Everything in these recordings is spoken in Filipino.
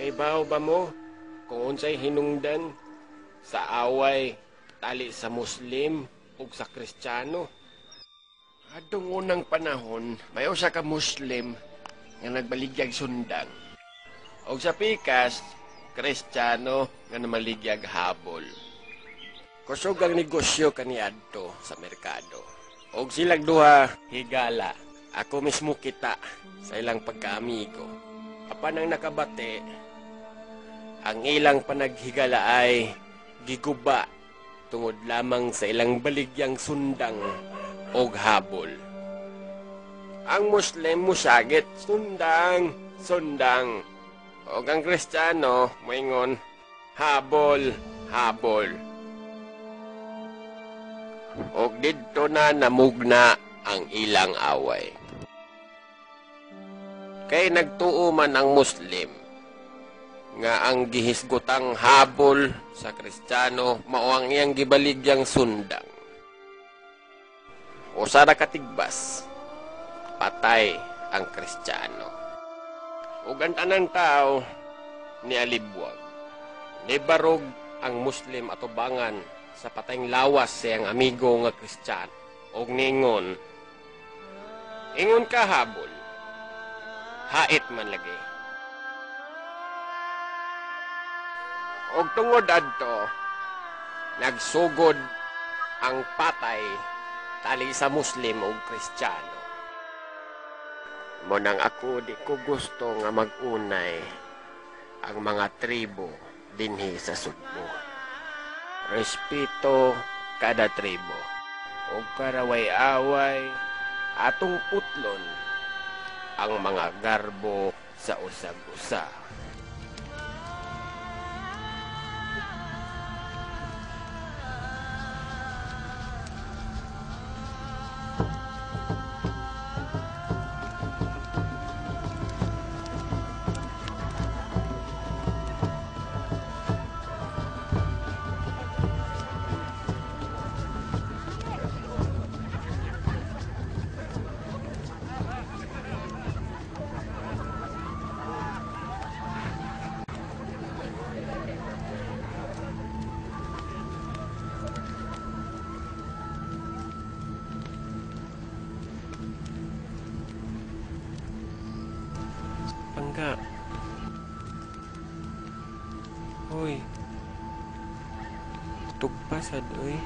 Naibaw ba mo kung unsay hinungdan sa away tali sa Muslim ug sa Kristiyano? Adtong unang panahon, may usa ka Muslim nga nagbaligyag sundang. Og sa pikas, Kristiyano nga namaligyag habol. Kusog ang negosyo kaniadto sa merkado. Og silang duha higala. Ako mismo kita sa ilang pagkaamigo. Apan ang nakabate, ang ilang panaghigala ay giguba tungod lamang sa ilang baligyang sundang og habol. Ang Muslim musagit, sundang, sundang. Og ang Kristiyano moingon, habol, habol. Og didto na namugna ang ilang away. Kay nagtuo man ang Muslim nga ang gihisgotang habol sa Kristiyano mao ang iyang gibaligyang sundang. Usa ra katigbas, patay ang Kristiyano. Ug ang tanang tao nialibwag. Nibarog ang Muslim atubangan sa patayng lawas siyang amigo nga Kristiyano. Og ningon, ingon ka habol, hait man lagi. Og tungod adto, nagsugod ang patay tali sa Muslim ug Kristiyano. Monang ako di ko gusto nga mag-unay ang mga tribo dinhi sa Sugbo. Respeto kada tribo. O karaway-away atong putlon ang mga garbo sa usag-usa. Pangga. Hoy. Tugpasad, oy.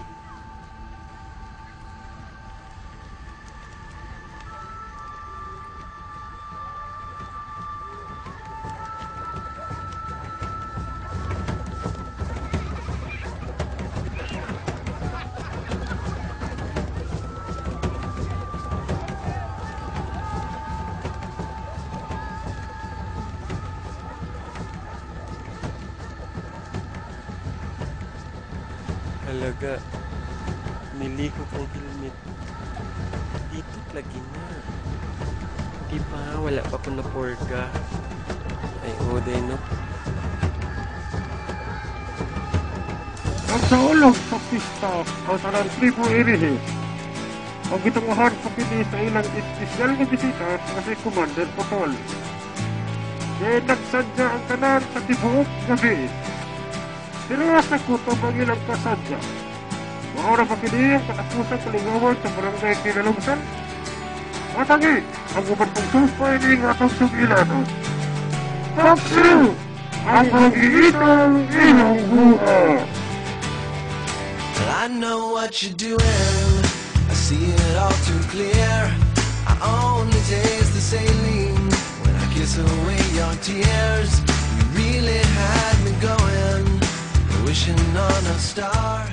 Talaga, niliko kong helmet. Dito lagi na. Di ba, wala pa ko na porga. Ay, oday no. Ang sa ulog sa pista o sa ng tribo irihi, ang gitunguhan sa pili sa ilang espesyal na bisita nga si Commander Potol. Kaya nagsadya ang kanan sa tibuok gabi. Sila sa kuto ang ilang kasadya. Maura pa kini ang katapusan kalingawan sa barangay Kinalungsan. Matangi, ang gubernong suspay ni nga itong sugilano. Taksil! Ang mag-iitong ilang buha! Well, I know what you're doing. I see it all too clear. I only taste the saline when I kiss away your tears. You really had me going, wishing on a star.